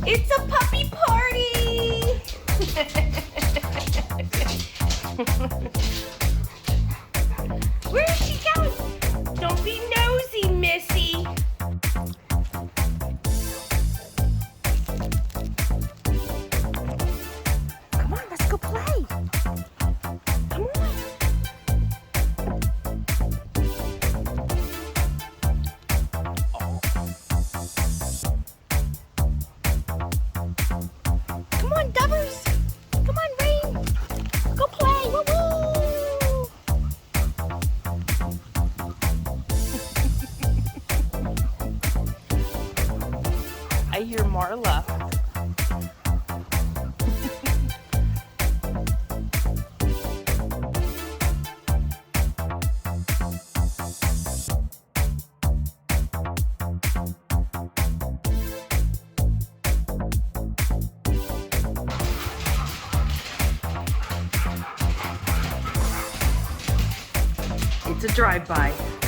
It's a puppy party! Where is she going? Don't be nosy, Missy. Come on, let's go play. Come on. Come on, Dubbers. Come on, Rain. Go play. Woo-woo. I hear Marla. It's a drive-by.